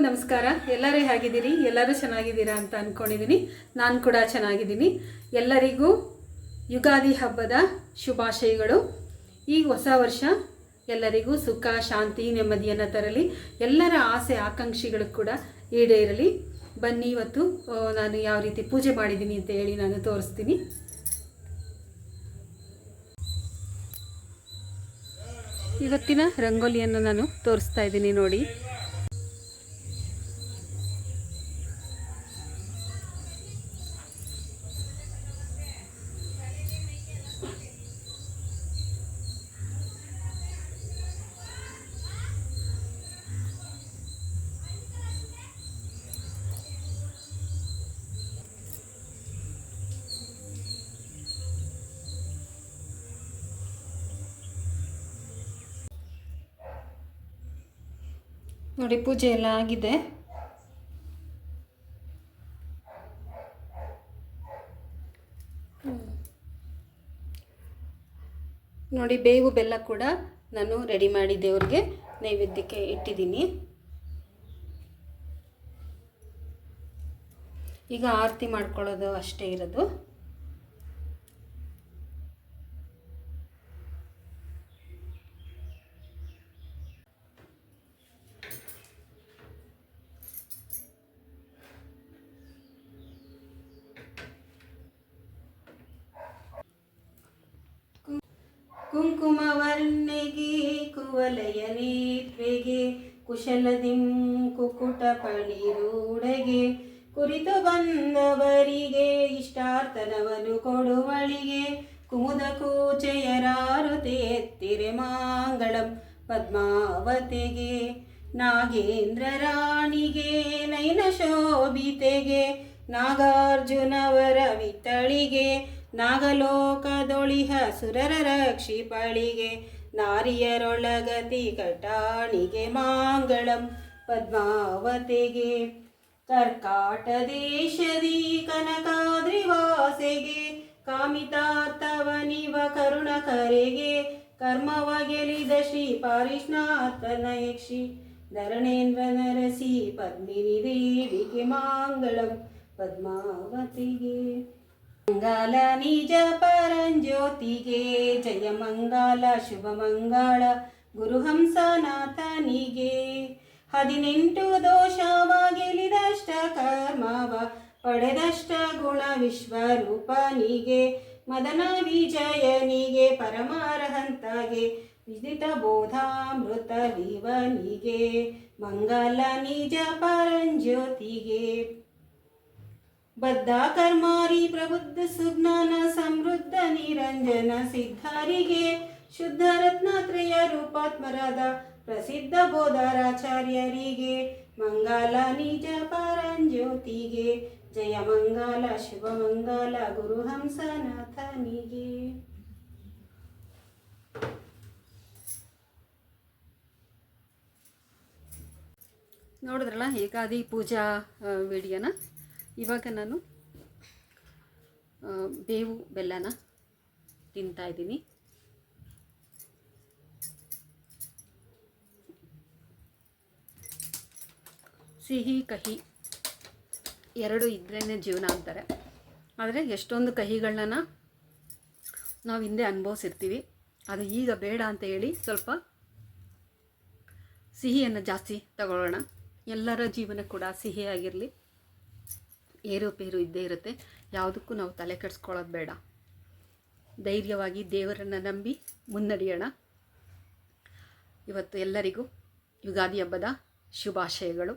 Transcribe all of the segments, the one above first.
ನಮಸ್ಕಾರ. ಎಲ್ಲರೂ ಹೇಗಿದ್ದೀರಿ? ಎಲ್ಲರೂ ಚೆನ್ನಾಗಿದ್ದೀರಾ ಅಂತ ಅಂದ್ಕೊಂಡಿದ್ದೀನಿ. ನಾನು ಕೂಡ ಚೆನ್ನಾಗಿದ್ದೀನಿ. ಎಲ್ಲರಿಗೂ ಯುಗಾದಿ ಹಬ್ಬದ ಶುಭಾಶಯಗಳು. ಈ ಹೊಸ ವರ್ಷ ಎಲ್ಲರಿಗೂ ಸುಖ, ಶಾಂತಿ, ನೆಮ್ಮದಿಯನ್ನು ತರಲಿ. ಎಲ್ಲರ ಆಸೆ ಆಕಾಂಕ್ಷೆಗಳು ಕೂಡ ಈಡೇರಲಿ. ಬನ್ನಿ, ಇವತ್ತು ನಾನು ಯಾವ ರೀತಿ ಪೂಜೆ ಮಾಡಿದ್ದೀನಿ ಅಂತ ಹೇಳಿ ನಾನು ತೋರಿಸ್ತೀನಿ. ಇವತ್ತಿನ ರಂಗೋಲಿಯನ್ನು ನಾನು ತೋರಿಸ್ತಾ ಇದ್ದೀನಿ ನೋಡಿ. ನೋಡಿ, ಪೂಜೆ ಎಲ್ಲ ಆಗಿದೆ. ನೋಡಿ, ಬೇವು ಬೆಲ್ಲ ಕೂಡ ನಾನು ರೆಡಿ ಮಾಡಿ ದೇವ್ರಿಗೆ ನೈವೇದ್ಯಕ್ಕೆ ಇಟ್ಟಿದ್ದೀನಿ. ಈಗ ಆರತಿ ಮಾಡ್ಕೊಳ್ಳೋದು ಅಷ್ಟೇ ಇರೋದು. ಕುಂಕುಮವರ್ಣೆಗೆ ಕುವಲಯ ನೇತ್ರೆಗೆ ಕುಶಲದಿಂ ಕುಕುಟಪಳಿರೂಡೆಗೆ ಕುರಿತು ಬಂದವರಿಗೆ ಇಷ್ಟಾರ್ಥನವನ್ನು ಕೊಡುವಳಿಗೆ ಕುಮುದ ಕೂಚೆಯರಾರುತೆ ಎತ್ತಿರೆ ಮಾಂಗಳಂ ಪದ್ಮಾವತಿಗೆ ನಾಗೇಂದ್ರ ರಾಣಿಗೆ ನಯನ ಶೋಭಿತೆಗೆ ನಾಗಾರ್ಜುನವರ ವಿತ್ತಳಿಗೆ ನಾಗಲೋಕದೊಳಿಹ ಸುರರ ರಕ್ಷಿಪಳಿಗೆ ನಾರಿಯರೊಳಗತಿ ಕಟಾಣಿಗೆ ಮಾಂಗಳಂ ಪದ್ಮಾವತಿಗೆ ಕರ್ಕಾಟ ದೇಶದಿ ಕನಕಾದ್ರಿವಾಸೆಗೆ ಕಾಮಿತಾರ್ಥವನಿವ ಕರುಣಕರೆಗೆ ಕರ್ಮವ ಗೆಲಿದ ಶ್ರೀ ಪಾರಿಷ್ಣಾಥನ ಯಕ್ಷಿ ಧರಣೇಂದ್ರ ನರಸಿ ಪದ್ಮಿನಿ ದೇವಿಗೆ ಮಾಂಗಳಂ ಪದ್ಮಾವತಿಗೆ ಮಂಗಲ ನಿಜ ಪರಂಜ್ಯೋತಿಗೆ ಜಯ ಮಂಗಲ ಶುಭ ಮಂಗಳ ಗುರುಹಂಸನಾಥನಿಗೆ 18 ದೋಷವ ಗೆಲಿದಷ್ಟ ಕರ್ಮವ ಪಡೆದಷ್ಟ ಗುಣ ವಿಶ್ವರೂಪನಿಗೆ ಮದನ ವಿಜಯನಿಗೆ ಪರಮಾರಹಂತಗೆ ವಿದಿತ ಬೋಧಾಮೃತ ವಿವನಿಗೆ ಮಂಗಲ ನಿಜ ಪರಂಜ್ಯೋತಿಗೆ ಬದ್ಧ ಕರ್ಮಾರಿ ಪ್ರಬುದ್ಧ ಸುಜ್ಞಾನ ಸಮೃದ್ಧ ನಿರಂಜನ ಸಿದ್ಧರಿಗೆ ಶುದ್ಧ ರತ್ನತ್ರಯ ರೂಪಾತ್ಮರಾದ ಪ್ರಸಿದ್ಧ ಬೋಧರಾಚಾರ್ಯರಿಗೆ ಮಂಗಲ ನಿಜ ಪರಂಜ್ಯೋತಿಗೆ ಜಯ ಮಂಗಲ ಶುಭ ಮಂಗಲ ಗುರುಹಂಸನಾಥನಿಗೆ. ನೋಡಿದ್ರಲ್ಲ ಯುಗಾದಿ ಪೂಜಾ ವಿಡಿಯೋನ. ಇವಾಗ ನಾನು ಬೇವು ಬೆಲ್ಲನ ತಿಂತಾಯಿದ್ದೀನಿ. ಸಿಹಿ ಕಹಿ ಎರಡು ಇದ್ರೇ ಜೀವನ ಅಂತಾರೆ. ಆದರೆ ಎಷ್ಟೊಂದು ಕಹಿಗಳನ್ನ ನಾವು ಹಿಂದೆ ಅನುಭವಿಸಿರ್ತೀವಿ. ಅದು ಈಗ ಬೇಡ ಅಂತ ಹೇಳಿ ಸ್ವಲ್ಪ ಸಿಹಿಯನ್ನು ಜಾಸ್ತಿ ತಗೊಳ್ಳೋಣ. ಎಲ್ಲರ ಜೀವನ ಕೂಡ ಸಿಹಿಯಾಗಿರಲಿ. ಏರುಪೇರು ಇದ್ದೇ ಇರುತ್ತೆ. ಯಾವುದಕ್ಕೂ ನಾವು ತಲೆ ಕೆಡಿಸ್ಕೊಳ್ಳೋದು ಬೇಡ. ಧೈರ್ಯವಾಗಿ ದೇವರನ್ನು ನಂಬಿ ಮುನ್ನಡೆಯೋಣ. ಇವತ್ತು ಎಲ್ಲರಿಗೂ ಯುಗಾದಿ ಹಬ್ಬದ ಶುಭಾಶಯಗಳು.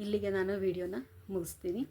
ಇಲ್ಲಿಗೆ ನಾನು ವಿಡಿಯೋನ ಮುಗಿಸ್ತೀನಿ.